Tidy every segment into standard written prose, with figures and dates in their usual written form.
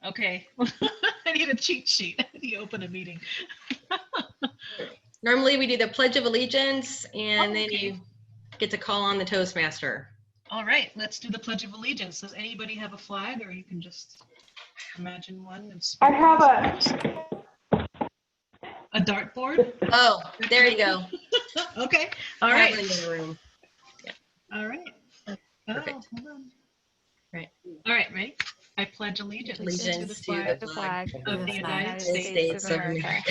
Okay. I need a cheat sheet. You open a meeting. Normally we do the Pledge of Allegiance, and then Okay. you get to call on the Toastmaster. All right, let's do the Pledge of Allegiance. Does anybody have a flag, or you can just imagine one? And I have a dartboard. Oh, there you go. Okay. All I right. have one in the room. All right. Perfect. Oh, hold on. Right. All right, ready? I pledge allegiance to the flag of the United States of America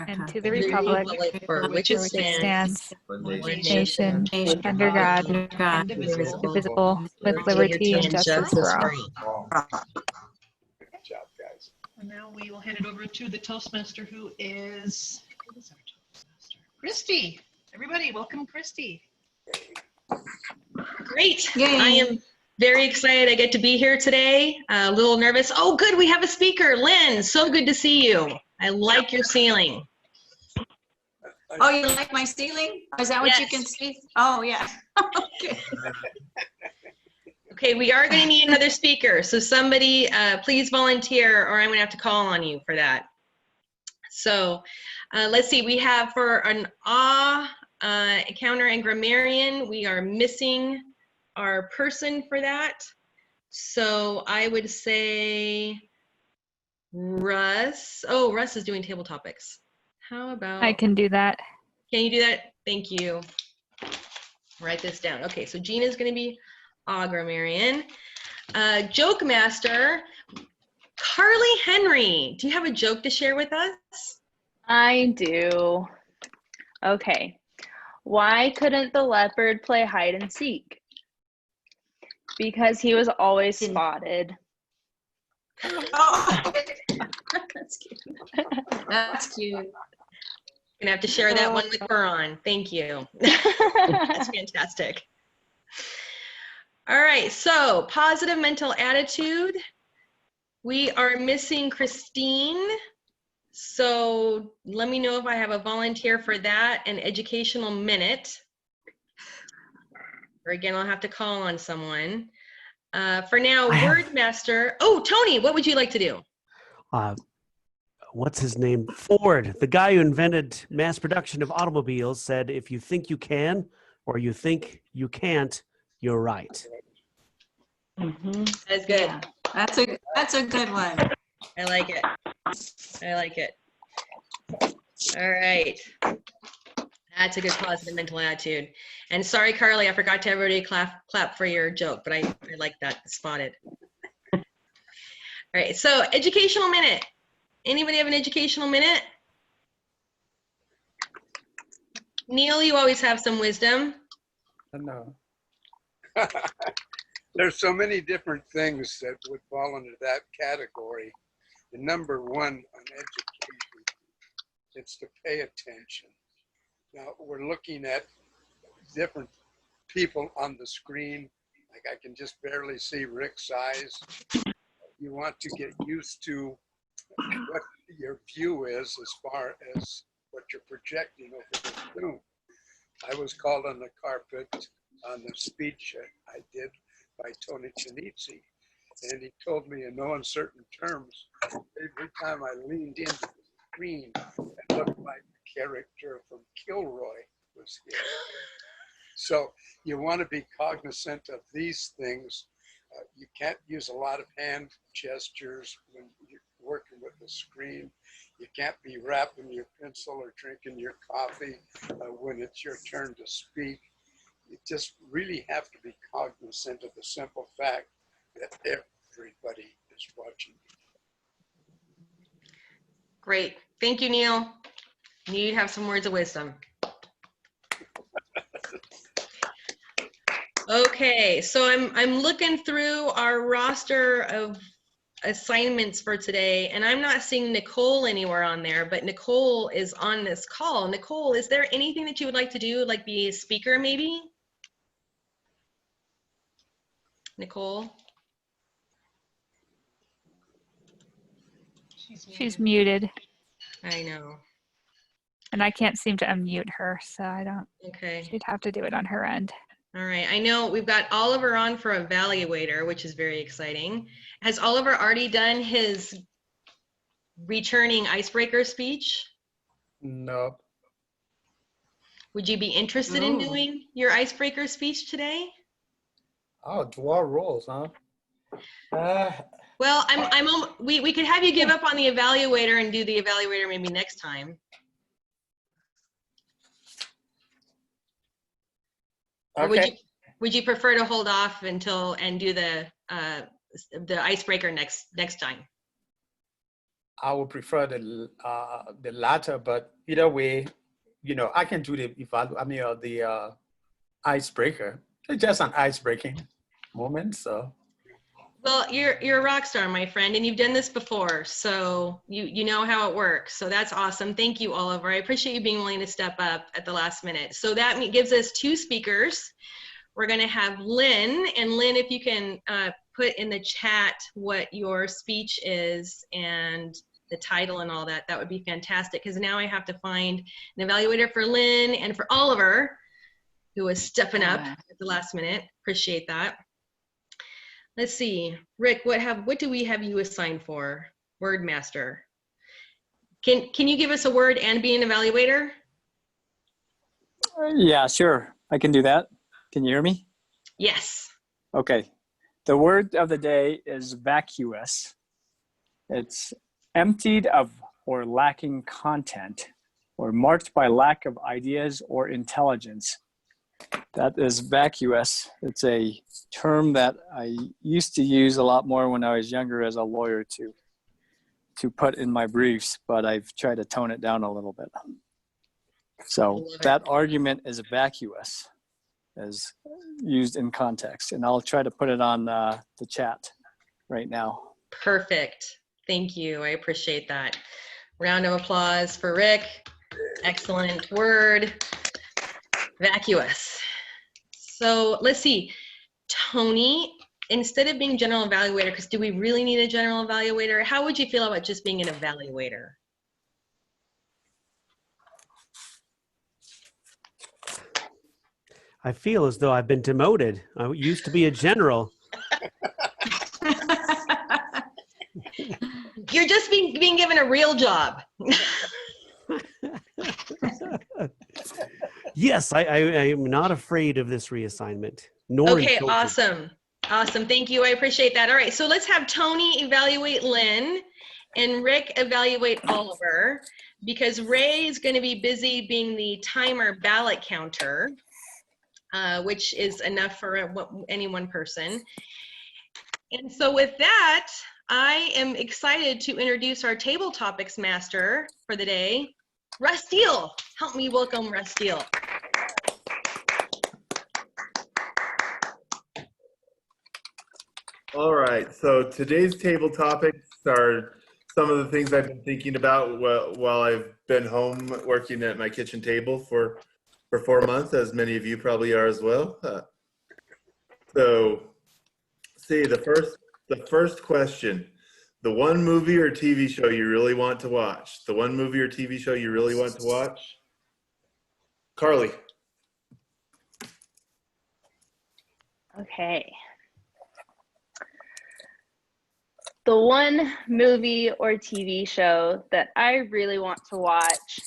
and to the republic for which it stands, one nation, nation, under God, indivisible, with liberty and justice for all. Good job, guys. And now we will hand it over to the Toastmaster, who is our Toastmaster? Christy. Everybody, welcome, Christy. Great. Yay. I am very excited I get to be here today. A little nervous. Oh, good. We have a speaker. Lynn, so good to see you. I like your ceiling. Oh, you like my ceiling? Is that what you Yes. can see? Oh, yeah. Okay. Okay, we are going to need another speaker. So somebody please volunteer, or I'm going to have to call on you for that. So let's see. We have for an counter and grammarian, we are missing our person for that. So I would say Russ. Oh, Russ is doing table topics. How about? I can do that. Can you do that? Thank you. Write this down. Okay, so Gina's going to be grammarian. Joke master, Carly Henry. Do you have a joke to share with us? I do. Okay. Why couldn't the leopard play hide and seek? Because he was always spotted. Oh, that's cute. That's cute. Gonna have to share that one with Veron. Thank you. That's fantastic. All right, so positive mental attitude. We are missing Christine. So let me know if I have a volunteer for that, an educational minute. Or again, I'll have to call on someone. For now, word master. Oh, Tony, what would you like to do? What's his name? Ford, the guy who invented mass production of automobiles, said, if you think you can or you think you can't, you're right. That's good. Yeah, that's a good one. I like it. I like it. All right. That's a good positive mental attitude. And sorry, Carly, I forgot to have everybody clap for your joke, but I like that, spotted. All right, so educational minute. Anybody have an educational minute? Neil, you always have some wisdom. No. There's so many different things that would fall into that category. The number one on education, it's to pay attention. Now we're looking at different people on the screen. Like I can just barely see Rick's eyes. You want to get used to what your view is as far as what you're projecting over the Zoom. I was called on the carpet on the speech I did by Tony Chinizzi, and he told me in no uncertain terms, every time I leaned into the screen, it looked like the character from Kilroy was here. So you want to be cognizant of these things. You can't use a lot of hand gestures when you're working with the screen. You can't be wrapping your pencil or drinking your coffee when it's your turn to speak. You just really have to be cognizant of the simple fact that everybody is watching. Great. Thank you, Neil. You'd have some words of wisdom. Okay, so I'm looking through our roster of assignments for today, and I'm not seeing Nicole anywhere on there, but Nicole is on this call. Nicole, is there anything that you would like to do, like be a speaker maybe? Nicole? She's muted, I know. and I can't seem to unmute her, so I don't. Okay. She'd have to do it on her end. All right, I know we've got Oliver on for evaluator, which is very exciting. Has Oliver already done his returning icebreaker speech? No. Would you be interested in doing your icebreaker speech today? Oh, dual roles, huh? Well, we could have you give up on the evaluator and do the evaluator maybe next time. Or would you prefer to hold off until and do the icebreaker next time? I would prefer the latter, but either way, I can do the icebreaker. It's just an ice-breaking moment, so. Well, you're a rock star, my friend, and you've done this before, so you know how it works. So that's awesome. Thank you, Oliver. I appreciate you being willing to step up at the last minute. So that gives us 2 speakers. We're going to have Lynn, and Lynn, if you can put in the chat what your speech is and the title and all that, that would be fantastic, because now I have to find an evaluator for Lynn and for Oliver, who is stepping up at the last minute. Appreciate that. Let's see, Rick, what do we have you assigned for? Word master. Can you give us a word and be an evaluator? Yeah, sure. I can do that. Can you hear me? Yes. Okay. The word of the day is vacuous. It's emptied of or lacking content or marked by lack of ideas or intelligence. That is vacuous. It's a term that I used to use a lot more when I was younger as a lawyer to put in my briefs, but I've tried to tone it down a little bit. So that argument is vacuous, as used in context, and I'll try to put it on the chat right now. Perfect. Thank you. I appreciate that. Round of applause for Rick. Excellent word. Vacuous. So let's see. Tony, instead of being general evaluator, because do we really need a general evaluator? How would you feel about just being an evaluator? I feel as though I've been demoted. I used to be a general. You're just being given a real job. Yes, I am not afraid of this reassignment. Nor Okay, insulted. awesome. Awesome. Thank you. I appreciate that. All right, so let's have Tony evaluate Lynn and Rick evaluate Oliver, because Ray is going to be busy being the timer ballot counter, which is enough for any one person. And so with that, I am excited to introduce our table topics master for the day, Russ Steele. Help me welcome Russ Steele. All right, so today's table topics are some of the things I've been thinking about while I've been home working at my kitchen table for 4 months, as many of you probably are as well. So, see, the first question, the one movie or TV show you really want to watch. The one movie or TV show you really want to watch? Carly. Okay. The one movie or TV show that I really want to watch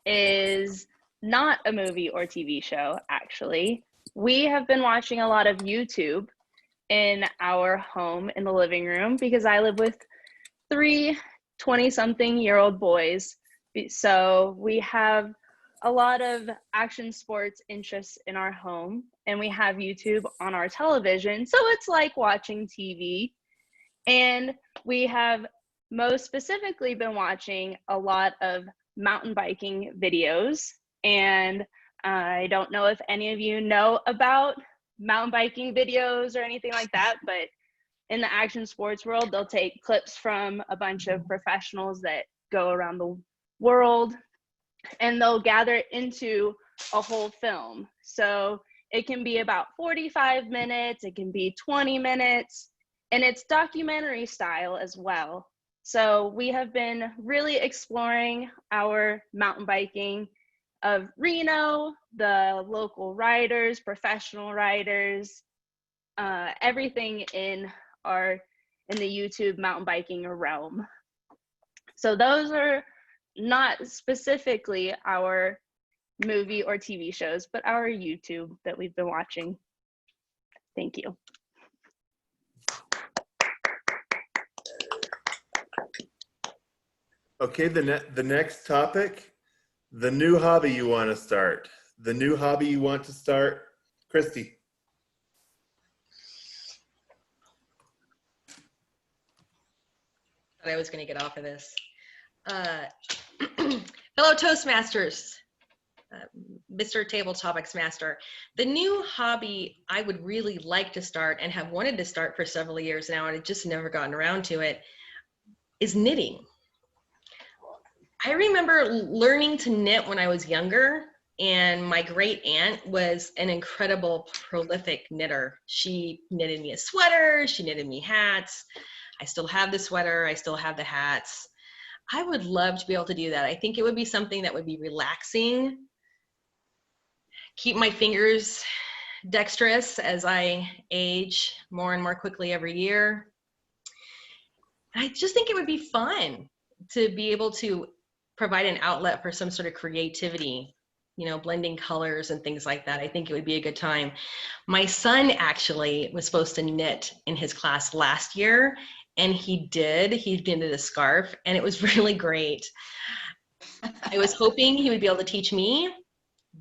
is not a movie or TV show, actually. We have been watching a lot of YouTube in our home in the living room because I live with 3 20-something-year-old boys. So we have a lot of action sports interests in our home, and we have YouTube on our television. So it's like watching TV. And we have most specifically been watching a lot of mountain biking videos. And I don't know if any of you know about mountain biking videos or anything like that, but in the action sports world, they'll take clips from a bunch of professionals that go around the world, and they'll gather it into a whole film. So it can be about 45 minutes, it can be 20 minutes, and it's documentary style as well. So we have been really exploring our mountain biking of Reno, the local riders, professional riders, everything in the YouTube mountain biking realm. So those are not specifically our movie or TV shows, but our YouTube that we've been watching. Thank you. Okay, the next topic, the new hobby you want to start. The new hobby you want to start, Christy. I was going to get off of this. Fellow Toastmasters, Mr. Table Topics Master, the new hobby I would really like to start and have wanted to start for several years now, and I've just never gotten around to it, is knitting. I remember learning to knit when I was younger, and my great aunt was an incredible, prolific knitter. She knitted me a sweater, she knitted me hats. I still have the sweater, I still have the hats. I would love to be able to do that. I think it would be something that would be relaxing, keep my fingers dexterous as I age more and more quickly every year. I just think it would be fun to be able to provide an outlet for some sort of creativity, you know, blending colors and things like that. I think it would be a good time. My son actually was supposed to knit in his class last year, and he did. He knitted a scarf, and it was really great. I was hoping he would be able to teach me,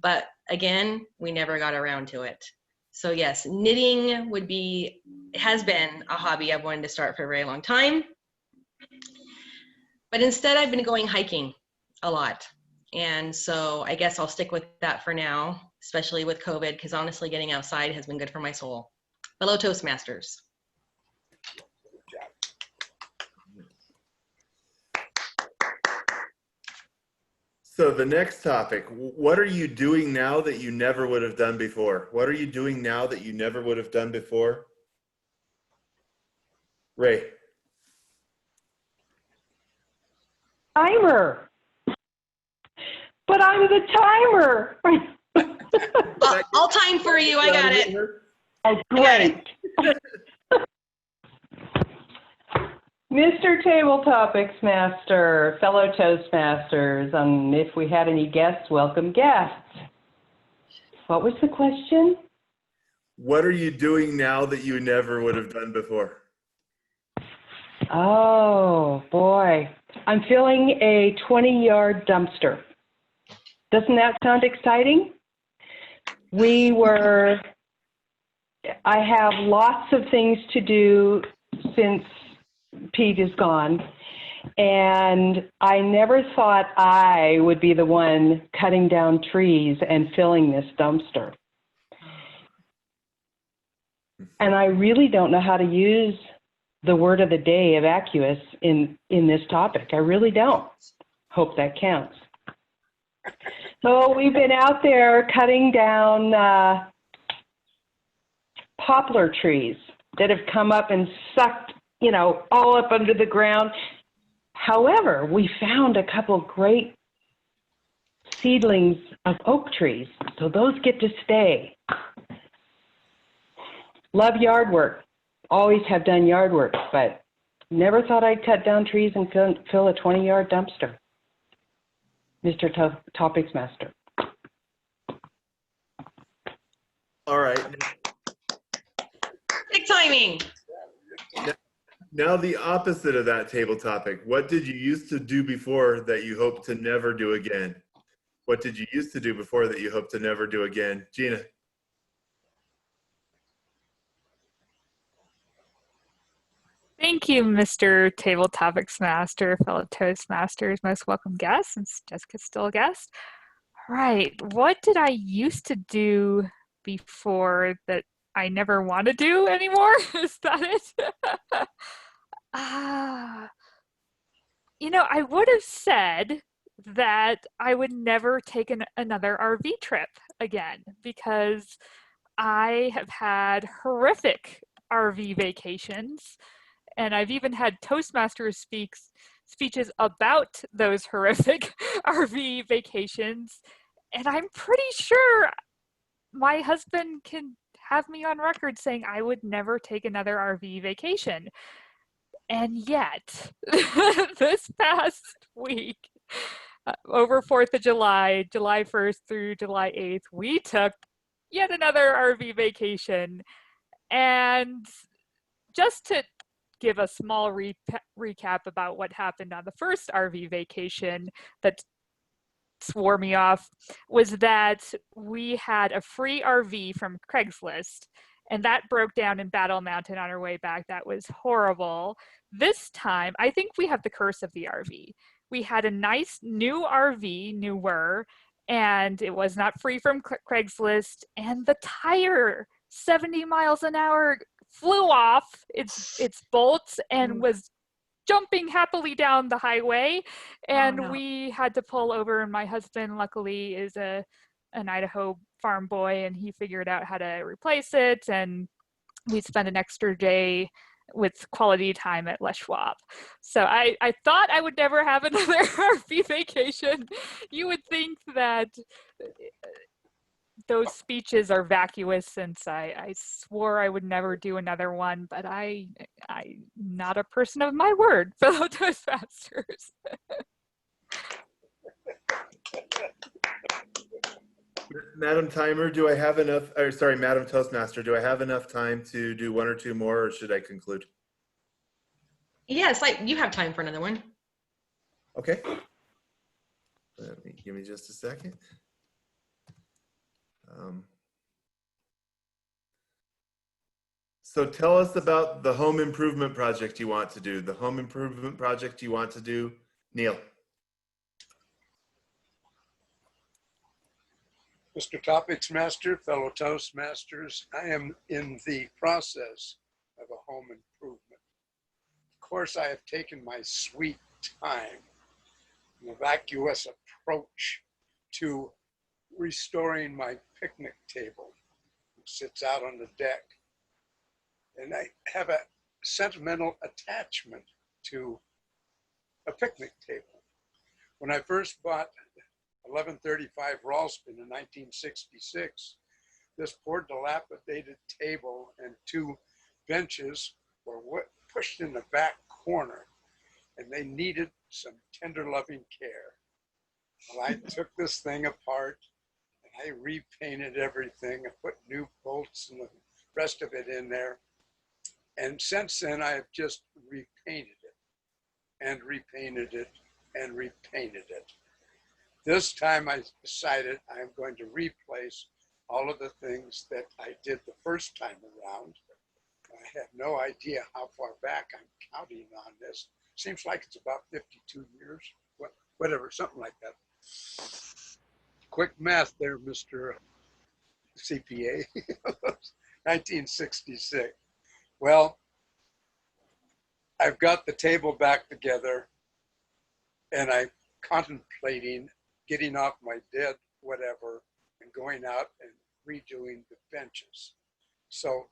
but again, we never got around to it. So yes, knitting has been a hobby I've wanted to start for a very long time. But instead, I've been going hiking a lot. And so I guess I'll stick with that for now, especially with COVID, because honestly, getting outside has been good for my soul. Fellow Toastmasters. So the next topic, what are you doing now that you never would have done before? What are you doing now that you never would have done before? Ray. Timer. But I'm the timer. I'll time for you. I got it. Oh, great. Mr. Table Topics Master, fellow Toastmasters, if we had any guests, welcome guests. What was the question? What are you doing now that you never would have done before? Oh, boy. I'm filling a 20-yard dumpster. Doesn't that sound exciting? I have lots of things to do since Pete is gone, and I never thought I would be the one cutting down trees and filling this dumpster. And I really don't know how to use the word of the day, evacuous, in this topic. I really don't. Hope that counts. So we've been out there cutting down poplar trees that have come up and sucked, you know, all up under the ground. However, we found a couple great seedlings of oak trees, so those get to stay. Love yard work. Always have done yard work, but never thought I'd cut down trees and fill a 20-yard dumpster. Mr. Topics Master. All right. Big timing. Now the opposite of that table topic. What did you used to do before that you hope to never do again? What did you used to do before that you hope to never do again? Gina. Thank you, Mr. Table Topics Master, fellow Toastmasters, most welcome guests, since Jessica's still a guest. Right, what did I used to do before that I never want to do anymore? Is that it? You know, I would have said that I would never take another RV trip again, because I have had horrific RV vacations. And I've even had Toastmasters speeches about those horrific RV vacations. And I'm pretty sure my husband can have me on record saying I would never take another RV vacation. And yet, this past week, over 4th of July, July 1st through July 8th, we took yet another RV vacation. And just to give a small recap about what happened on the first RV vacation that swore me off, was that we had a free RV from Craigslist, and that broke down in Battle Mountain on our way back. That was horrible. This time, I think we have the curse of the RV. We had a nice new RV, newer, and it was not free from Craigslist, and the tire, 70 miles an hour, flew off its bolts and was jumping happily down the highway, and we had to pull over, and my husband luckily is an Idaho farm boy, and he figured out how to replace it, and we spent an extra day with quality time at Les Schwab. So I thought I would never have another RV vacation. You would think that those speeches are vacuous, since I swore I would never do another one, but I'm not a person of my word, fellow Toastmasters. Madam Timer, do I have enough, or sorry, Madam Toastmaster, do I have enough time to do one or two more, or should I conclude? Yes, you have time for another one. Okay. Give me just a second. So tell us about the home improvement project you want to do. The home improvement project you want to do, Neil. Mr. Topics Master, fellow Toastmasters, I am in the process of a home improvement. Of course, I have taken my sweet time, an vacuous approach to restoring my picnic table. It sits out on the deck. And I have a sentimental attachment to a picnic table. When I first bought 1135 Ralston in 1966, this poor dilapidated table and two benches were pushed in the back corner, and they needed some tender loving care. Well, I took this thing apart and I repainted everything. I put new bolts and the rest of it in there. And since then, I have just repainted it and repainted it and repainted it. This time I decided I'm going to replace all of the things that I did the first time around. I have no idea how far back I'm counting on this. Seems like it's about 52 years, whatever, something like that. Quick math there, Mr. CPA, 1966. Well, I've got the table back together, and I'm contemplating getting off my dead whatever and going out and redoing the benches. So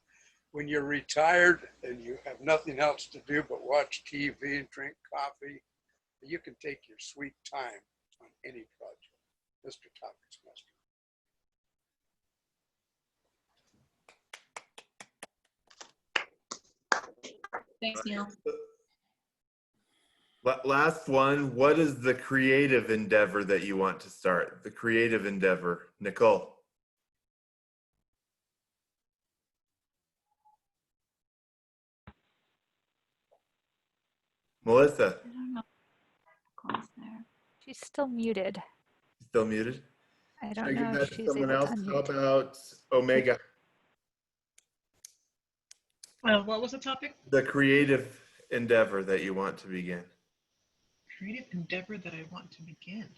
when you're retired and you have nothing else to do but watch TV and drink coffee, you can take your sweet time on any project. Mr. Topics Master. Thanks, Neil. Last one, what is the creative endeavor that you want to start? The creative endeavor, Nicole. Melissa. I don't know. Nicole's there. She's still muted. Still muted? I don't Should I know give if that to she's someone able else? to How unmute. about Omega? What was the topic? The creative endeavor that you want to begin. Creative endeavor that I want to begin.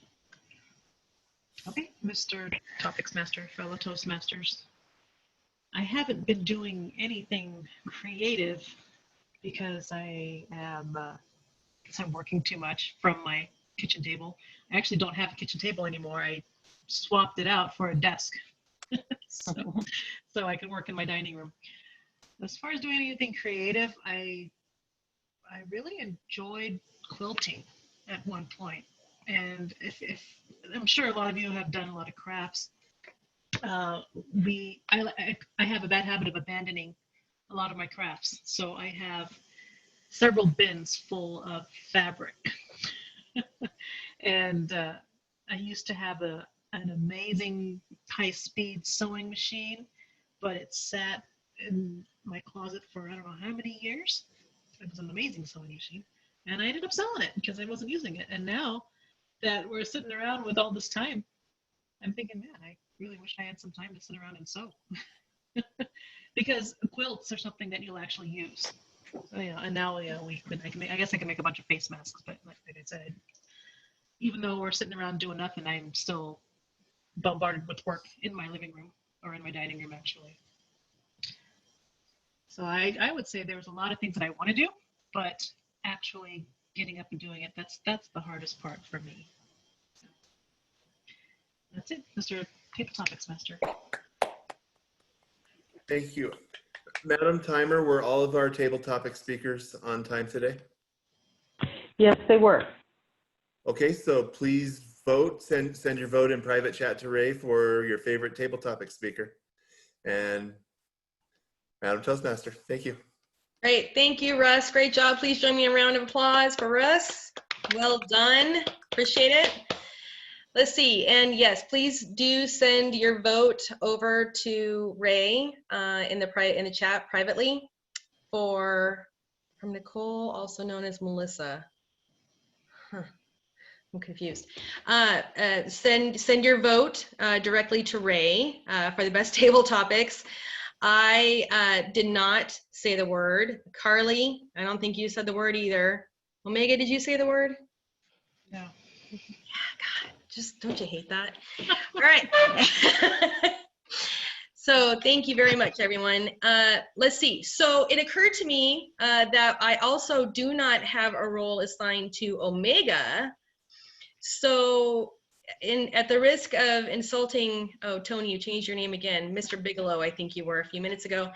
Okay, Mr. Topics Master, fellow Toastmasters. I haven't been doing anything creative because I'm working too much from my kitchen table. I actually don't have a kitchen table anymore. I swapped it out for a desk so I can work in my dining room. As far as doing anything creative, I really enjoyed quilting at one point. And if I'm sure a lot of you have done a lot of crafts, I have a bad habit of abandoning a lot of my crafts. So I have several bins full of fabric. And I used to have an amazing high-speed sewing machine, but it sat in my closet for I don't know how many years. It was an amazing sewing machine, and I ended up selling it because I wasn't using it. And now that we're sitting around with all this time, I'm thinking, man, I really wish I had some time to sit around and sew. Because quilts are something that you'll actually use. And now I guess I can make a bunch of face masks, but like I said, even though we're sitting around doing nothing, I'm still bombarded with work in my living room or in my dining room, actually. So I would say there's a lot of things that I want to do, but actually getting up and doing it, that's the hardest part for me. So that's it, Mr. Table Topics Master. Thank you. Madam Timer, were all of our table topic speakers on time today? Yes, they were. Okay, so please vote, send your vote in private chat to Ray for your favorite table topic speaker. And Madam Toastmaster, thank you. Great, thank you, Russ. Great job. Please join me in a round of applause for Russ. Well done, appreciate it. Let's see, and yes, please do send your vote over to Ray in the chat privately from Nicole, also known as Melissa. Huh. I'm confused. Send your vote directly to Ray for the best table topics. I did not say the word. Carly, I don't think you said the word either. Omega, did you say the word? No. Yeah, God, just don't you hate that? All right. So thank you very much, everyone. Let's see. So it occurred to me that I also do not have a role assigned to Omega. So at the risk of insulting, oh, Tony, you changed your name again, Mr. Bigelow, I think you were a few minutes ago,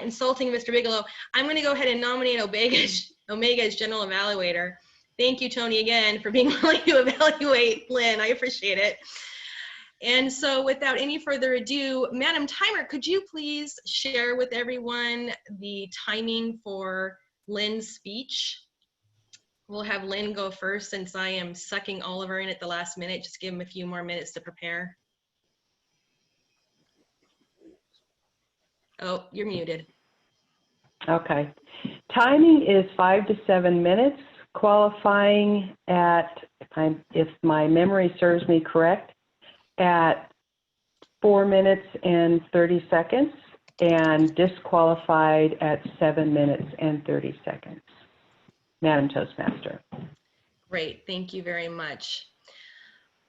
insulting Mr. Bigelow, I'm going to go ahead and nominate Omega as general evaluator. Thank you, Tony, again, for being willing to evaluate Lynn. I appreciate it. And so without any further ado, Madam Timer, could you please share with everyone the timing for Lynn's speech? We'll have Lynn go first since I am sucking Oliver in at the last minute. Just give him a few more minutes to prepare. Oh, you're muted. Okay. Timing is 5 to 7 minutes, qualifying at, if my memory serves me correct, at 4 minutes and 30 seconds and disqualified at 7 minutes and 30 seconds. Madam Toastmaster. Great, thank you very much.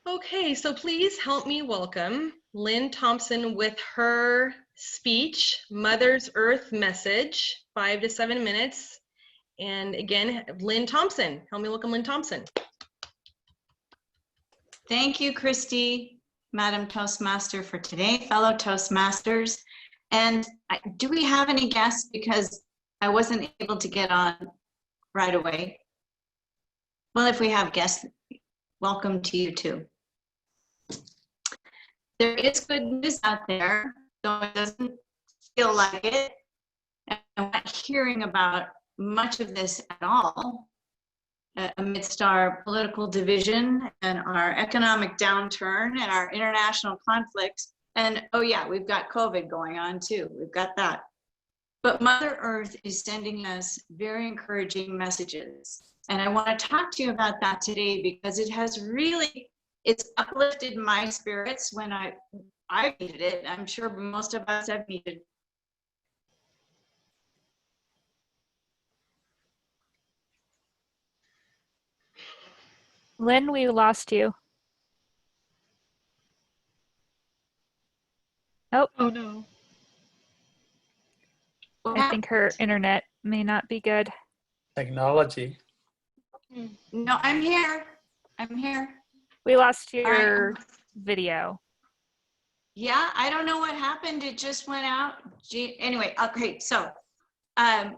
Okay, so please help me welcome Lynn Thompson with her speech, Mother's Earth Message, 5 to 7 minutes. And again, Lynn Thompson, help me welcome Lynn Thompson. Thank you, Christy, Madam Toastmaster for today, fellow Toastmasters. And do we have any guests? Because I wasn't able to get on right away. Well, if we have guests, welcome to you too. There is good news out there, though it doesn't feel like it. And I'm not hearing about much of this at all amidst our political division and our economic downturn and our international conflicts. And oh yeah, we've got COVID going on too. We've got that. But Mother Earth is sending us very encouraging messages. And I want to talk to you about that today because it has really, it's uplifted my spirits when I needed it. I'm sure most of us have needed it. Lynn, we lost you. Oh. Oh no. I think her internet may not be good. Technology. No, I'm here. I'm here. We lost your video. Yeah, I don't know what happened. It just went out. Anyway, okay, so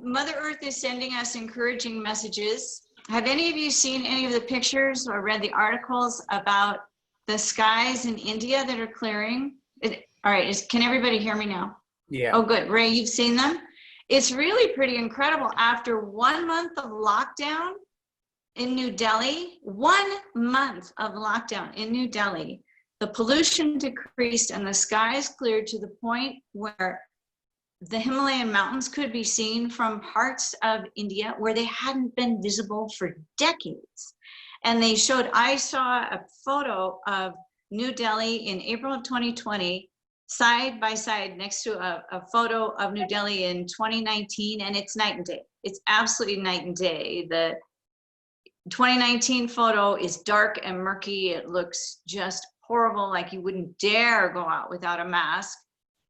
Mother Earth is sending us encouraging messages. Have any of you seen any of the pictures or read the articles about the skies in India that are clearing? All right, can everybody hear me now? Yeah. Oh, good. Ray, you've seen them? It's really pretty incredible. After 1 month of lockdown in New Delhi, 1 month of lockdown in New Delhi, the pollution decreased and the skies cleared to the point where the Himalayan mountains could be seen from parts of India where they hadn't been visible for decades. And they showed, I saw a photo of New Delhi in April of 2020, side by side next to a photo of New Delhi in 2019, and it's night and day. It's absolutely night and day. The 2019 photo is dark and murky. It looks just horrible, like you wouldn't dare go out without a mask.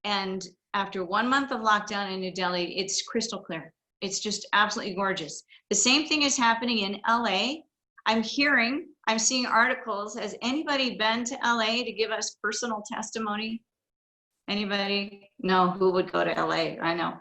And after 1 month of lockdown in New Delhi, it's crystal clear. It's just absolutely gorgeous. The same thing is happening in LA. I'm seeing articles. Has anybody been to LA to give us personal testimony? Anybody? No, who would go to LA? I know.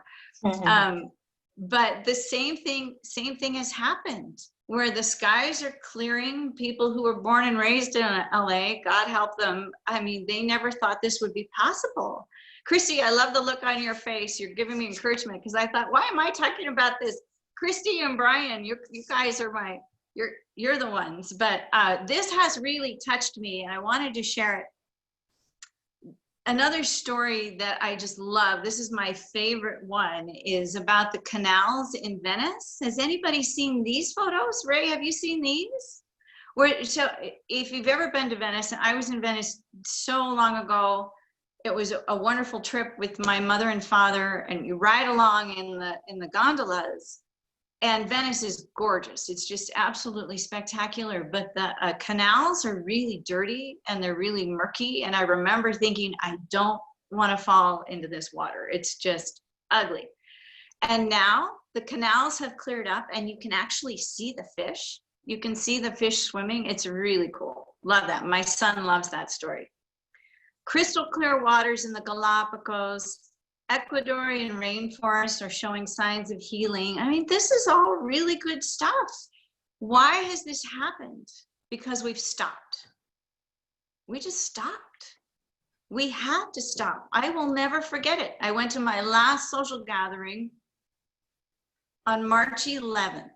But the same thing has happened where the skies are clearing. People who were born and raised in LA, God help them. I mean, they never thought this would be possible. Christy, I love the look on your face. You're giving me encouragement because I thought, why am I talking about this? Christy and Brian, you guys are you're the ones. But this has really touched me, and I wanted to share it. Another story that I just love, this is my favorite one, is about the canals in Venice. Has anybody seen these photos? Ray, have you seen these? So if you've ever been to Venice, and I was in Venice so long ago, it was a wonderful trip with my mother and father, and you ride along in the gondolas, and Venice is gorgeous. It's just absolutely spectacular, but the canals are really dirty and they're really murky. And I remember thinking, I don't want to fall into this water. It's just ugly. And now the canals have cleared up and you can actually see the fish. You can see the fish swimming. It's really cool. Love that. My son loves that story. Crystal clear waters in the Galapagos. Ecuadorian rainforests are showing signs of healing. I mean, this is all really good stuff. Why has this happened? Because we've stopped. We just stopped. We had to stop. I will never forget it. I went to my last social gathering on March 11th.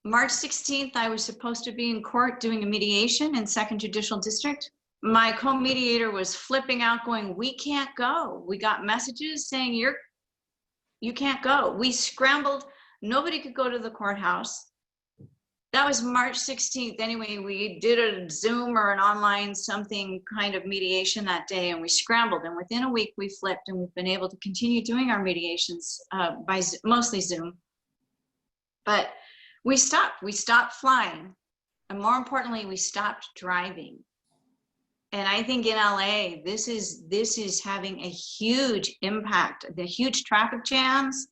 March 16th, I was supposed to be in court doing a mediation in 2nd Judicial District. My co-mediator was flipping out going, we can't go. We got messages saying you can't go. We scrambled. Nobody could go to the courthouse. That was March 16th. Anyway, we did a Zoom or an online something kind of mediation that day, and we scrambled. And within a week, we flipped, and we've been able to continue doing our mediations by mostly Zoom. But we stopped flying. And more importantly, we stopped driving. And I think in LA, this is having a huge impact. The huge traffic jams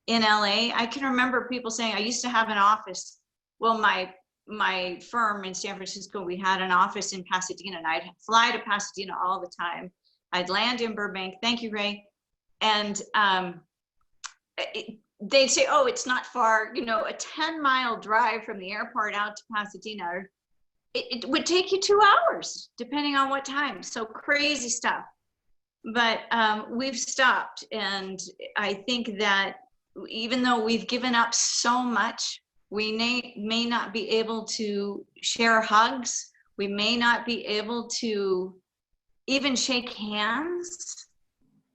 in LA. I can remember people saying, I used to have an office. Well, my firm in San Francisco, we had an office in Pasadena, and I'd fly to Pasadena all the time. I'd land in Burbank. Thank you, Ray. And they'd say, oh, it's not far, a 10-mile drive from the airport out to Pasadena. It would take you 2 hours, depending on what time. So crazy stuff. But we've stopped. And I think that even though we've given up so much, we may not be able to share hugs. We may not be able to even shake hands.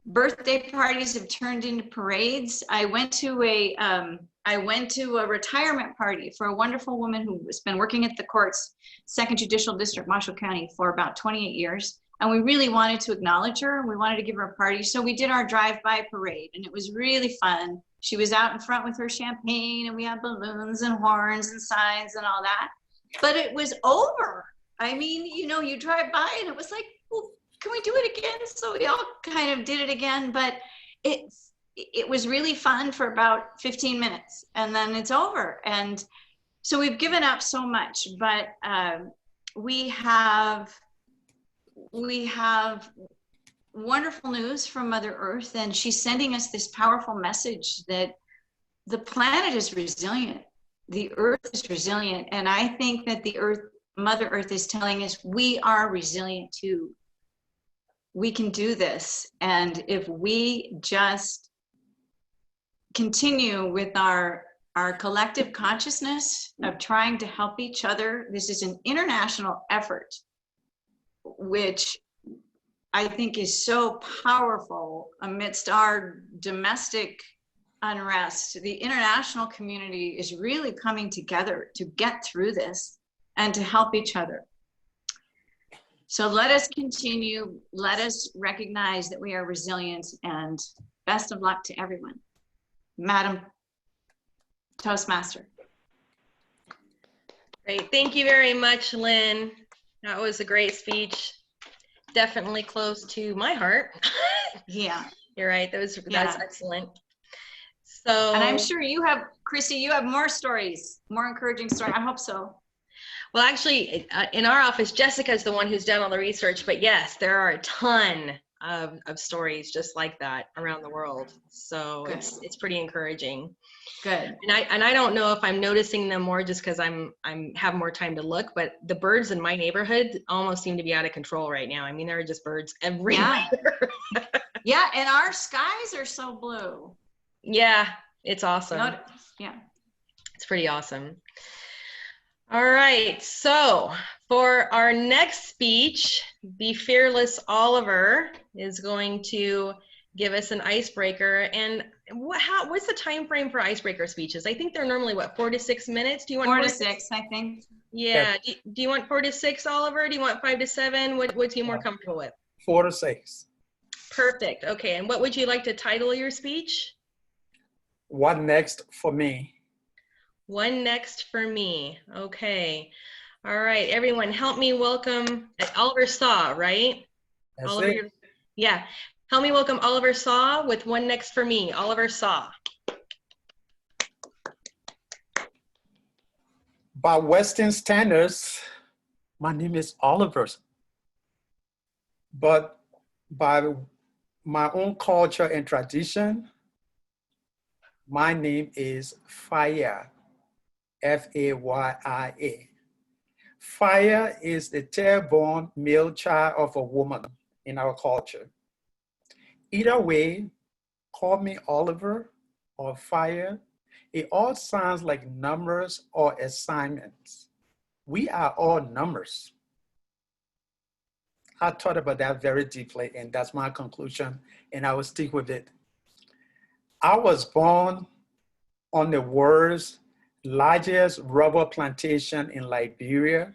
Birthday parties have turned into parades. I went to a retirement party for a wonderful woman who has been working at the courts, 2nd Judicial District, Washoe County, for about 28 years. And we really wanted to acknowledge her. We wanted to give her a party. So we did our drive-by parade, and it was really fun. She was out in front with her champagne, and we had balloons and horns and signs and all that. But it was over. I mean, you drive by and it was like, well, can we do it again? So we all kind of did it again, but it was really fun for about 15 minutes, and then it's over. And so we've given up so much, but we have wonderful news from Mother Earth, and she's sending us this powerful message that the planet is resilient. the earth is resilient. And I think that the earth, Mother Earth, is telling us we are resilient too. We can do this. And if we just continue with our collective consciousness of trying to help each other, this is an international effort, which I think is so powerful amidst our domestic unrest. The international community is really coming together to get through this and to help each other. So let us continue. Let us recognize that we are resilient, and best of luck to everyone. Madam Toastmaster. Great. Thank you very much, Lynn. That was a great speech. Definitely close to my heart. Yeah. You're right. That's Yeah. excellent. So, and I'm sure you have, Christy, you have more stories, more encouraging stories. I hope so. well, actually, in our office, Jessica's the one who's done all the research, but yes, there are a ton of stories just like that around the world. So Good. it's pretty encouraging. Good. And I don't know if I'm noticing them more just because I'm have more time to look, but the birds in my neighborhood almost seem to be out of control right now. I mean, there are just birds everywhere. Yeah. Yeah, and our skies are so blue. Yeah, it's awesome. Yeah. It's pretty awesome. All right, so for our next speech, the fearless Oliver is going to give us an icebreaker. And what's the time frame for icebreaker speeches? I think they're normally, what, 4 to 6 minutes? Do you want 4 to 6, I think. Yeah. Do you want 4 to 6, Oliver? Do you want 5 to 7? What's you more comfortable with? 4 to 6. Perfect. Okay. And what would you like to title your speech? What next for me? One next for me. Okay. All right, everyone, help me welcome Oliver Saw, right? That's Oliver, it. yeah. Help me welcome Oliver Saw with One Next for Me. Oliver Saw. By Western standards, my name is Oliver. But by my own culture and tradition, my name is Fire, F-A-Y-I-A. Fire is the third-born male child of a woman in our culture. Either way, call me Oliver or Fire. It all sounds like numbers or assignments. We are all numbers. I thought about that very deeply, and that's my conclusion, and I will stick with it. I was born on the world's largest rubber plantation in Liberia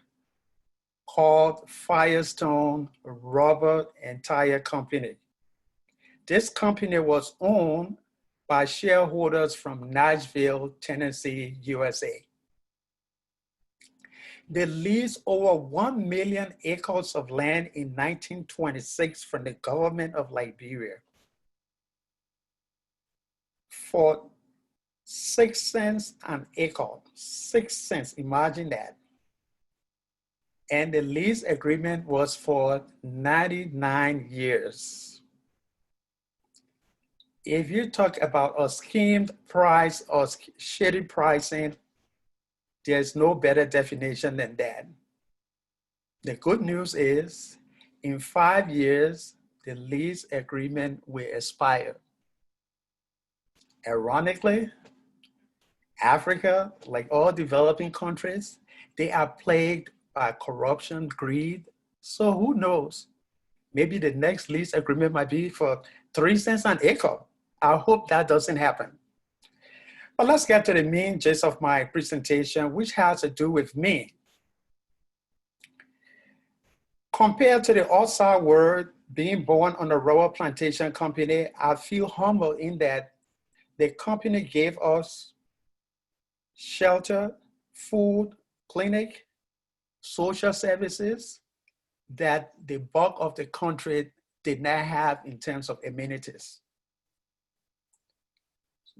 called Firestone Rubber and Tire Company. This company was owned by shareholders from Nashville, Tennessee, USA. They leased over 1 million acres of land in 1926 from the government of Liberia for 6 cents an acre, 6 cents, imagine that. And the lease agreement was for 99 years. If you talk about a schemed price or shady pricing, there's no better definition than that. The good news is, in 5 years, the lease agreement will expire. Ironically, Africa, like all developing countries, they are plagued by corruption, greed. So who knows? Maybe the next lease agreement might be for 3 cents an acre. I hope that doesn't happen. But let's get to the main gist of my presentation, which has to do with me. Compared to the outside world, being born on a rubber plantation company, I feel humble in that the company gave us shelter, food, clinic, social services that the bulk of the country did not have in terms of amenities.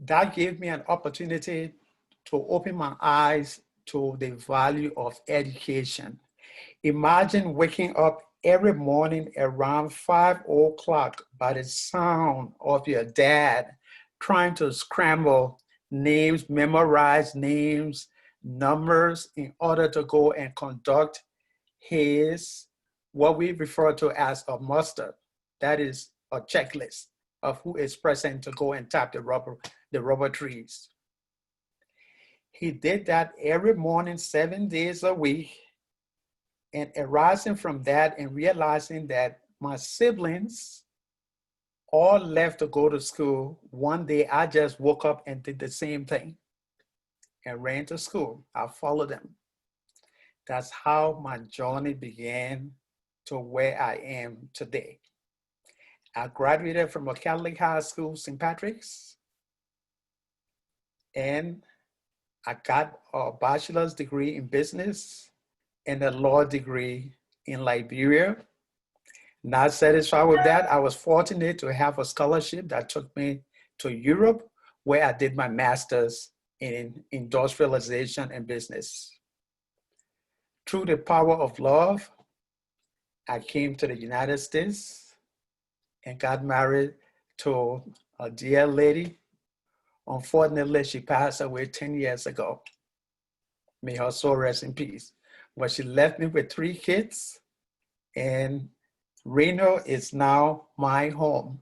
That gave me an opportunity to open my eyes to the value of education. Imagine waking up every morning around 5 o'clock by the sound of your dad trying to scramble names, memorize names, numbers in order to go and conduct his, what we refer to as a muster. That is a checklist of who is present to go and tap the rubber trees. He did that every morning, 7 days a week. And arising from that and realizing that my siblings all left to go to school, one day I just woke up and did the same thing and ran to school. I followed them. That's how my journey began to where I am today. I graduated from a Catholic high school, St. Patrick's, and I got a bachelor's degree in business and a law degree in Liberia. Not satisfied with that, I was fortunate to have a scholarship that took me to Europe, where I did my master's in industrialization and business. Through the power of love, I came to the United States and got married to a dear lady. Unfortunately, she passed away 10 years ago. May her soul rest in peace. But she left me with 3 kids, and Reno is now my home.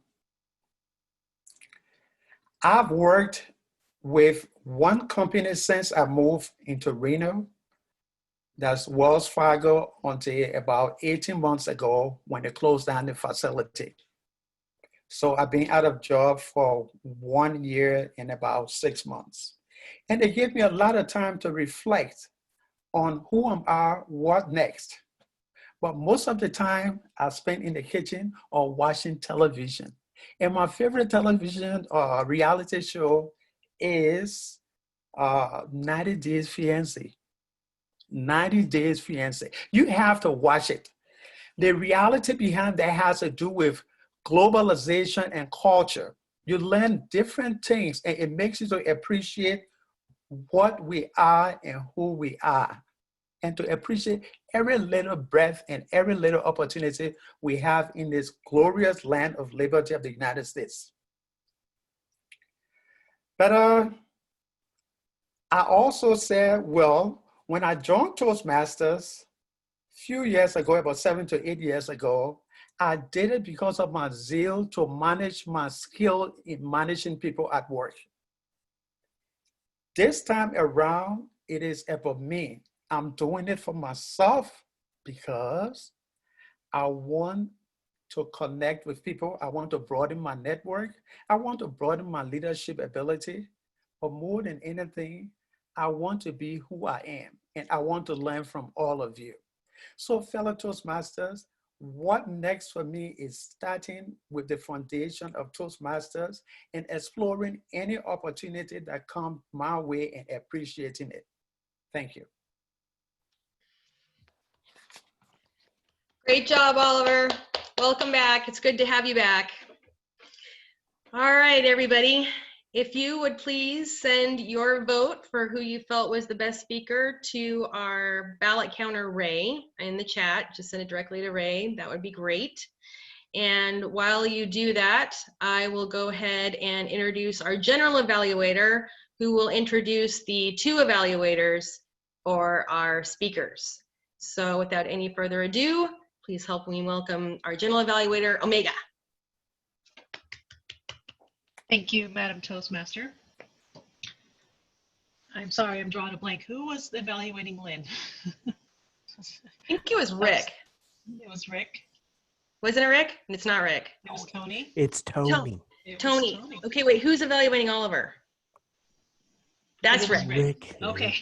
I've worked with one company since I moved into Reno. That's Wells Fargo, until about 18 months ago when they closed down the facility. So I've been out of job for 1 year and about 6 months. And they gave me a lot of time to reflect on who am I, what next. But most of the time I spent in the kitchen or watching television. And my favorite television reality show is 90 Days Fiancé. 90 Days Fiancé. You have to watch it. The reality behind that has to do with globalization and culture. You learn different things, and it makes you to appreciate what we are and who we are, and to appreciate every little breath and every little opportunity we have in this glorious land of liberty of the United States. But I also said, well, when I joined Toastmasters a few years ago, about 7 to 8 years ago, I did it because of my zeal to manage my skill in managing people at work. This time around, it is about me. I'm doing it for myself because I want to connect with people. I want to broaden my network. I want to broaden my leadership ability. But more than anything, I want to be who I am, and I want to learn from all of you. So fellow Toastmasters, what next for me is starting with the foundation of Toastmasters and exploring any opportunity that comes my way and appreciating it. Thank you. Great job, Oliver. Welcome back. It's good to have you back. All right, everybody. If you would please send your vote for who you felt was the best speaker to our ballot counter, Ray, in the chat. Just send it directly to Ray. That would be great. And while you do that, I will go ahead and introduce our general evaluator, who will introduce the 2 evaluators for our speakers. So without any further ado, please help me welcome our general evaluator, Omega. Thank you, Madam Toastmaster. I'm sorry, I'm drawing a blank. Who was evaluating Lynn? I think it was Rick. It was Rick. Wasn't it Rick? It's not Rick. It was Tony. It's Tony. Tony. Okay, wait, who's evaluating Oliver? That's Rick. Rick. Okay.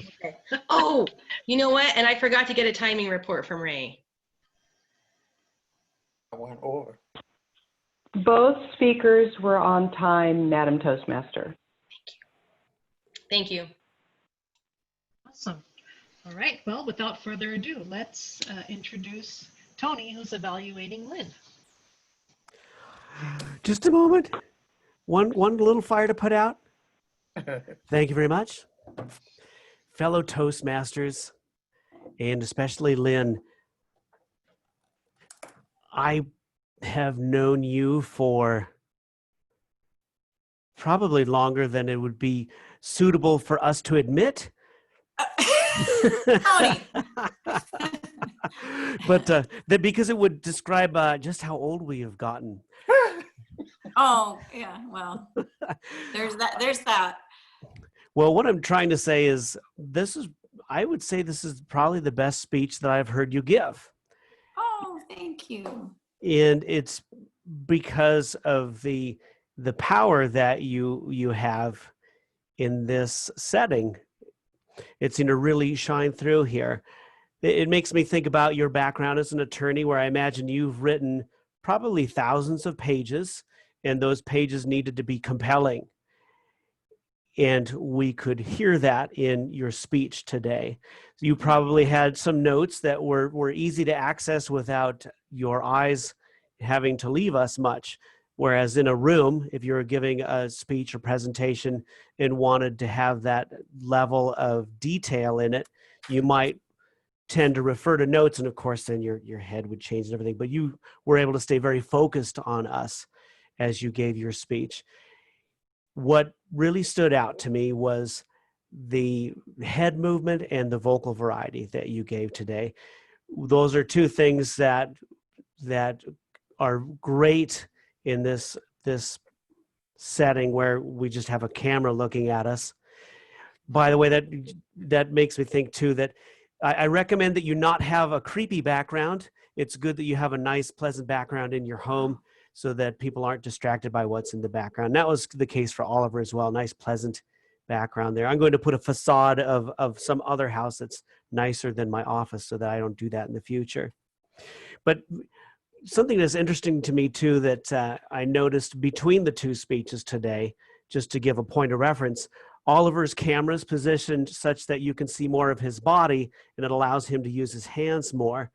Oh, you know what? And I forgot to get a timing report from Ray. I went over. Both speakers were on time, Madam Toastmaster. Thank you. Awesome. All right. Well, without further ado, let's introduce Tony, who's evaluating Lynn. Just a moment. One little fire to put out. Thank you very much. Fellow Toastmasters, and especially Lynn, I have known you for probably longer than it would be suitable for us to admit, Tony. But that because it would describe just how old we have gotten. Oh, yeah, well, there's that. Well, what I'm trying to say is I would say this is probably the best speech that I've heard you give. Oh, thank you. And it's because of the power that you have in this setting. It seemed to really shine through here. It makes me think about your background as an attorney, where I imagine you've written probably thousands of pages, and those pages needed to be compelling. And we could hear that in your speech today. You probably had some notes that were easy to access without your eyes having to leave us much. Whereas in a room, if you were giving a speech or presentation and wanted to have that level of detail in it, you might tend to refer to notes, and of course then your head would change and everything, but you were able to stay very focused on us as you gave your speech. What really stood out to me was the head movement and the vocal variety that you gave today. Those are two things that are great in this setting where we just have a camera looking at us. By the way, that makes me think too that I recommend that you not have a creepy background. It's good that you have a nice, pleasant background in your home so that people aren't distracted by what's in the background. That was the case for Oliver as well. Nice, pleasant background there. I'm going to put a facade of some other house that's nicer than my office so that I don't do that in the future. But something that's interesting to me too that I noticed between the two speeches today, just to give a point of reference, Oliver's camera is positioned such that you can see more of his body, and it allows him to use his hands more.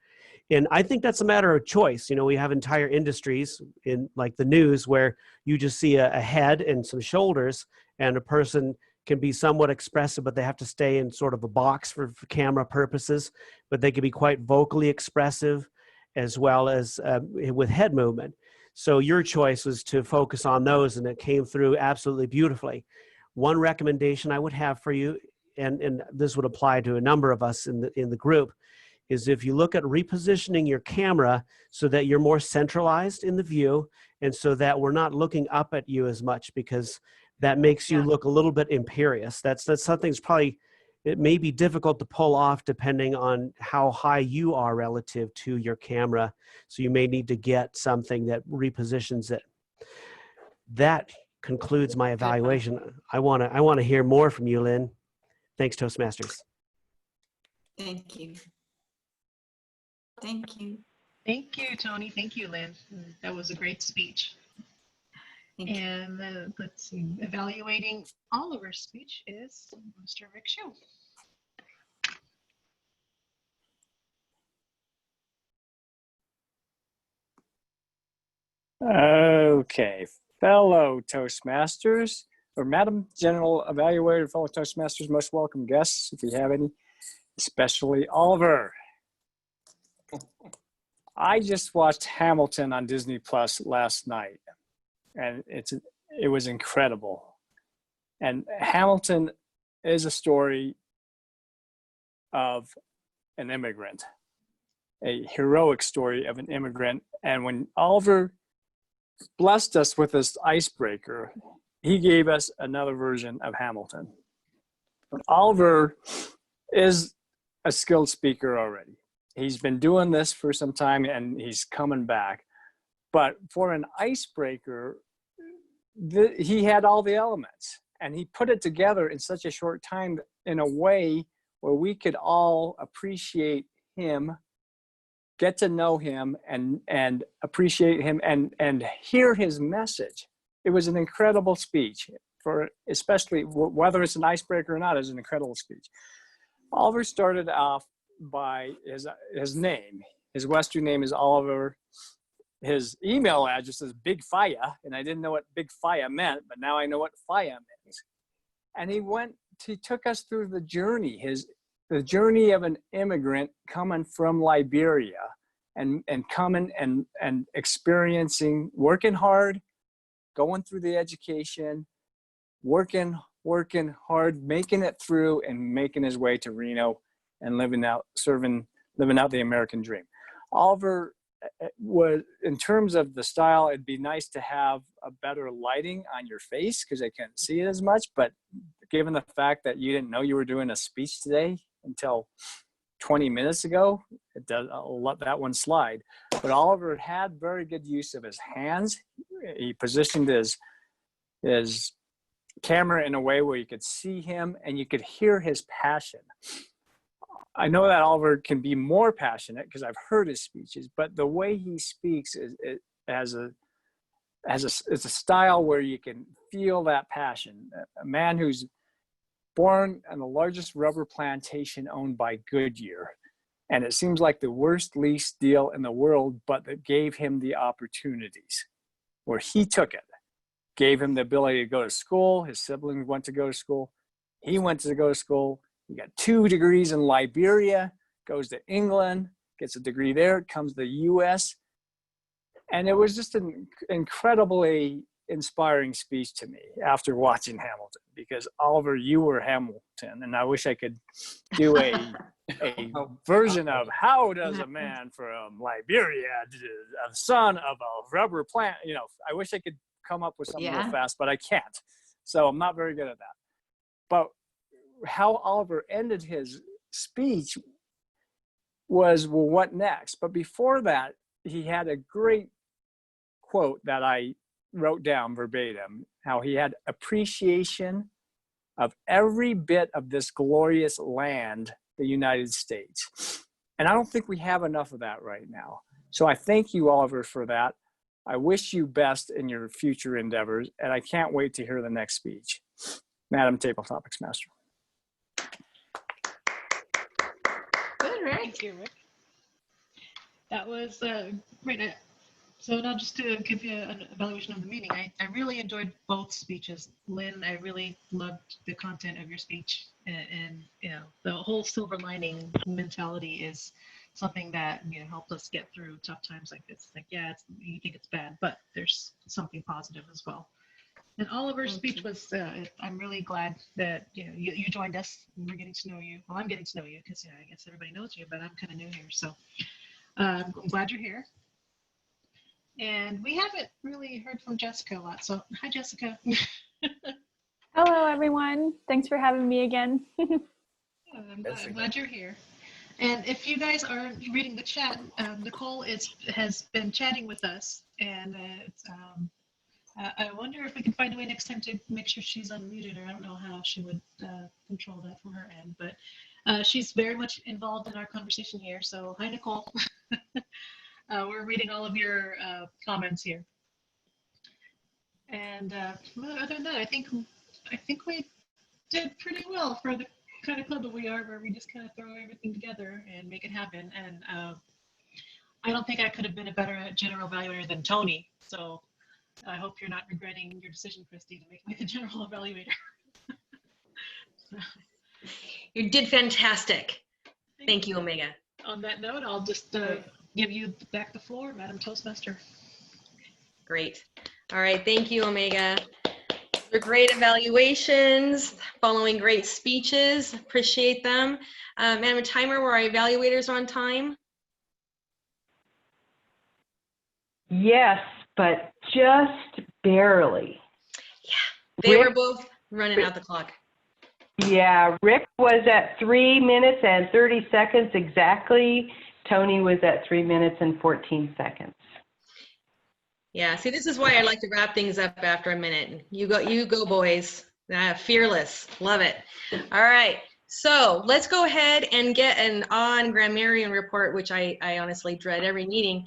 And I think that's a matter of choice. You know, we have entire industries in like the news where you just see a head and some shoulders, and a person can be somewhat expressive, but they have to stay in sort of a box for camera purposes, but they can be quite vocally expressive as well as with head movement. So your choice was to focus on those, and it came through absolutely beautifully. One recommendation I would have for you, and this would apply to a number of us in the group, is if you look at repositioning your camera so that you're more centralized in the view, and so that we're not looking up at you as much, because that makes you look a little bit imperious. That's something that's probably, it may be difficult to pull off depending on how high you are relative to your camera. So you may need to get something that repositions it. That concludes my evaluation. I want to hear more from you, Lynn. Thanks, Toastmasters. Thank you. Thank you. Thank you, Tony. Thank you, Lynn. That was a great speech. And let's see, evaluating Oliver's speech is Mr. Rick Shue. Okay, fellow Toastmasters, or Madam General Evaluator, fellow Toastmasters, most welcome guests, if you have any, especially Oliver. I just watched Hamilton on Disney Plus last night, and it was incredible. And Hamilton is a story of an immigrant, a heroic story of an immigrant. And when Oliver blessed us with this icebreaker, he gave us another version of Hamilton. Oliver is a skilled speaker already. He's been doing this for some time, and he's coming back. But for an icebreaker, he had all the elements, and he put it together in such a short time in a way where we could all appreciate him, get to know him, and appreciate him, and hear his message. It was an incredible speech, for especially whether it's an icebreaker or not. It's an incredible speech. Oliver started off by his name. His Western name is Oliver. His email address is Big Faya, and I didn't know what Big Faya meant, but now I know what Faya means. And he took us through the journey, the journey of an immigrant coming from Liberia and coming and experiencing, working hard, going through the education, working hard, making it through, and making his way to Reno and living out the American dream. Oliver was, in terms of the style, it'd be nice to have a better lighting on your face because I can't see it as much, but given the fact that you didn't know you were doing a speech today until 20 minutes ago, I'll let that one slide. But Oliver had very good use of his hands. He positioned his camera in a way where you could see him and you could hear his passion. I know that Oliver can be more passionate because I've heard his speeches, but the way he speaks it's a style where you can feel that passion. A man who's born on the largest rubber plantation owned by Goodyear. And it seems like the worst lease deal in the world, but that gave him the opportunities where he took it, gave him the ability to go to school. His siblings went to go to school. He went to go to school. He got 2 degrees in Liberia, goes to England, gets a degree there, comes to the US. And it was just an incredibly inspiring speech to me after watching Hamilton, because Oliver, you were Hamilton, and I wish I could do a version of how does a man from Liberia, a son of a rubber plant, I wish I could come up with something real fast, but I can't. So I'm not very good at that. But how Oliver ended his speech was, well, what next? But before that, he had a great quote that I wrote down verbatim, how he had appreciation of every bit of this glorious land, the United States. And I don't think we have enough of that right now. So I thank you, Oliver, for that. I wish you best in your future endeavors, and I can't wait to hear the next speech. Madam Table Topics Master. Good, right? Thank you, Rick. That was great. So now just to give you an evaluation of the meeting, I really enjoyed both speeches. Lynn, I really loved the content of your speech, and the whole silver lining mentality is something that helped us get through tough times like this. Like, yeah, you think it's bad, but there's something positive as well. And Oliver's speech was, I'm really glad that you joined us and we're getting to know you. Well, I'm getting to know you because I guess everybody knows you, but I'm kind of new here. So I'm glad you're here. And we haven't really heard from Jessica a lot. So hi, Jessica. Hello, everyone. Thanks for having me again. I'm glad you're here. And if you guys are reading the chat, Nicole has been chatting with us, and I wonder if we can find a way next time to make sure she's unmuted, or I don't know how she would control that from her end, but she's very much involved in our conversation here. So hi, Nicole. We're reading all of your comments here. And other than that, I think we did pretty well for the kind of club that we are, where we just kind of throw everything together and make it happen. And I don't think I could have been a better general evaluator than Tony. So I hope you're not regretting your decision, Christy, to make me the general evaluator. So, you did fantastic. Thank you, Omega. On that note, I'll just give you back the floor, Madam Toastmaster. Great. All right. Thank you, Omega. They're great evaluations, following great speeches. Appreciate them. Madam Timer, were our evaluators on time? Yes, but just barely. Yeah, they were both running out the clock. Yeah, Rick was at 3 minutes and 30 seconds exactly. Tony was at 3 minutes and 14 seconds. Yeah, see, this is why I like to wrap things up after a minute. You go, boys. Fearless, love it. All right, so let's go ahead and get an on-grammarian report, which I honestly dread every meeting.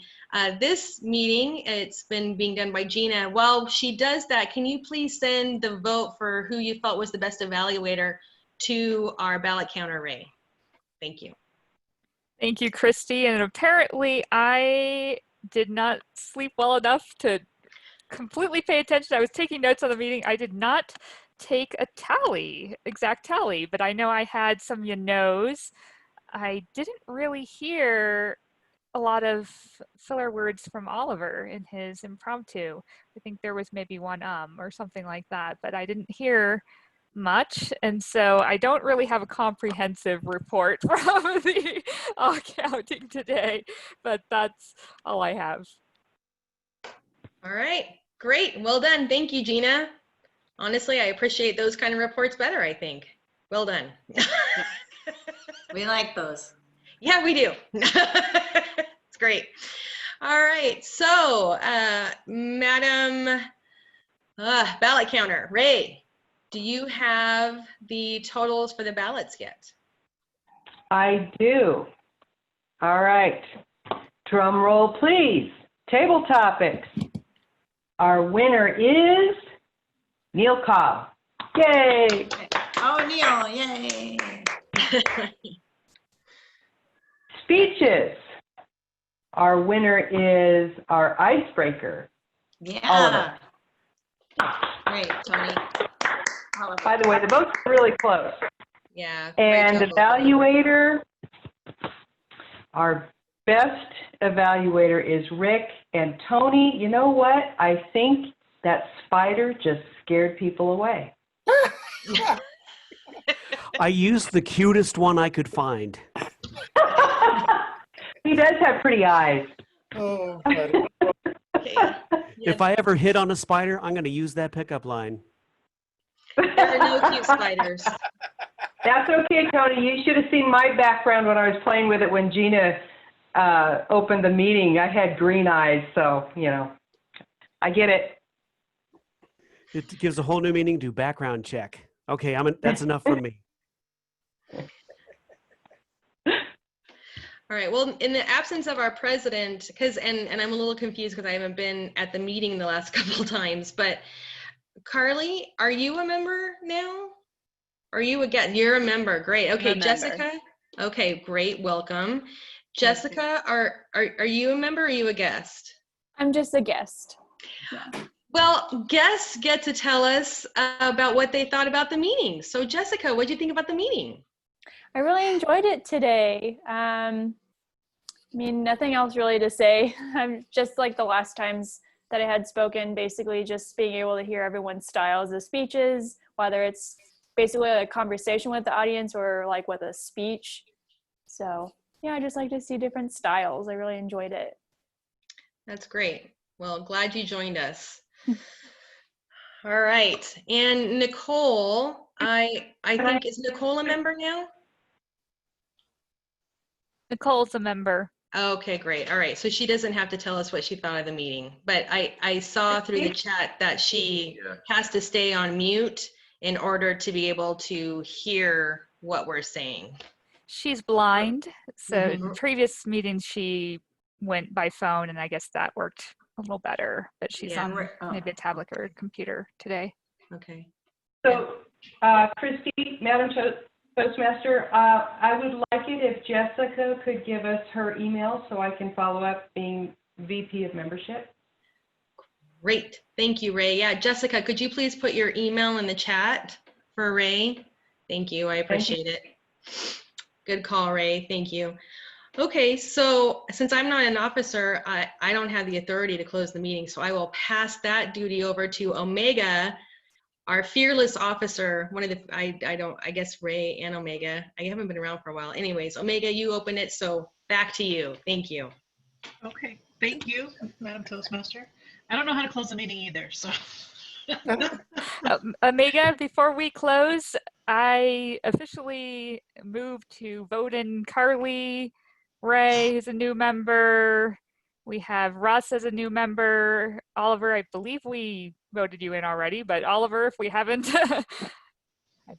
This meeting, it's been being done by Gina. While she does that, can you please send the vote for who you thought was the best evaluator to our ballot counter array? Thank you. Thank you, Christy. And apparently I did not sleep well enough to completely pay attention. I was taking notes on the meeting. I did not take a exact tally, but I know I had some no's. I didn't really hear a lot of filler words from Oliver in his impromptu. I think there was maybe one or something like that, but I didn't hear much, and so I don't really have a comprehensive report from the counting today, but that's all I have. All right, great. Well done. Thank you, Gina. Honestly, I appreciate those kind of reports better, I think. Well done. We like those. Yeah, we do. It's great. All right, so Madam Ballot Counter, Ray, do you have the totals for the ballots yet? I do. All right. Drum roll, please. Table topics. Our winner is Neil Cobb. Yay! Oh, Neil, yay! Speeches. Our winner is our icebreaker. Yeah. Great, Tony. Oliver. By the way, the votes are really close. Yeah. And evaluator, our best evaluator is Rick. And Tony, you know what? I think that spider just scared people away. I used the cutest one I could find. He does have pretty eyes. Oh, If I ever hit on a spider, I'm going to use that pickup line. There are no cute spiders. That's okay, Tony. You should have seen my background when I was playing with it when Gina opened the meeting. I had green eyes, so, you know, I get it. It gives a whole new meaning to background check. Okay, that's enough from me. All right, well, in the absence of our president, and I'm a little confused because I haven't been at the meeting the last couple of times, but Carly, are you a member now? Are you again? You're a member, great. Okay, Jessica, okay, great, welcome. Jessica, are you a member or are you a guest? I'm just a guest. Yeah. Well, guests get to tell us about what they thought about the meeting. So Jessica, what did you think about the meeting? I really enjoyed it today. I mean, nothing else really to say. I'm just like the last times that I had spoken, basically just being able to hear everyone's styles of speeches, whether it's basically a conversation with the audience or like with a speech. So yeah, I just like to see different styles. I really enjoyed it. That's great. Well, glad you joined us. All right, and Nicole, I think, is Nicole a member now? Nicole's a member. Okay, great. All right, so she doesn't have to tell us what she thought of the meeting, but I saw through the chat that she has to stay on mute in order to be able to hear what we're saying. She's blind, so in previous meetings she went by phone, and I guess that worked a little better, but she's on maybe a tablet or a computer today. Okay. So, Christy, Madam Toastmaster, I would like it if Jessica could give us her email so I can follow up being VP of membership. Great. Thank you, Ray. Yeah, Jessica, could you please put your email in the chat for Ray? Thank you. I appreciate it. Good call, Ray. Thank you. Okay, so since I'm not an officer, I don't have the authority to close the meeting, so I will pass that duty over to Omega, our fearless officer. One of the, I guess Ray and Omega. I haven't been around for a while. Anyways, Omega, you open it, so back to you. Thank you. Okay, thank you, Madam Toastmaster. I don't know how to close the meeting either, so. Omega, before we close, I officially moved to vote in Carly. Ray is a new member. We have Russ as a new member. Oliver, I believe we voted you in already, but Oliver, if we haven't, I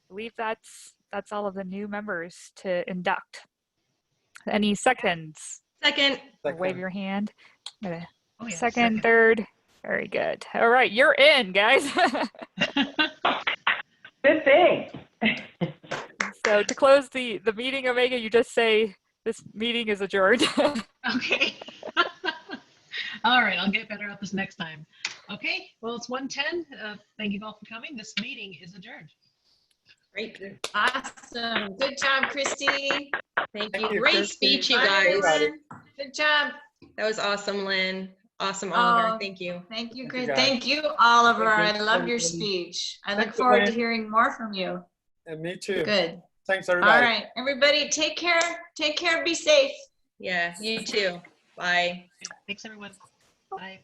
believe that's all of the new members to induct. Any seconds? Second. Wave your hand. Oh, yeah, second, third. Very good. All right, you're in, guys. Good thing. So to close the meeting, Omega, you just say, this meeting is adjourned. Okay. All right, I'll get better at this next time. Okay, well, it's 1:10. Thank you all for coming. This meeting is adjourned. Great. Awesome. Good job, Christy. Thank you. Great speech, you guys. Good job. That was awesome, Lynn. Awesome, Oliver. Oh, Thank you. Thank you, Thank you, Chris. guys. Thank you, Oliver. Thank I you, loved your everybody. speech. I look Thanks, forward to Elaine. hearing more from you. And me too. Good. Thanks, All everybody. right, everybody, take care. Take care. Be safe. Yeah, you too. Bye. Thanks, everyone. Bye.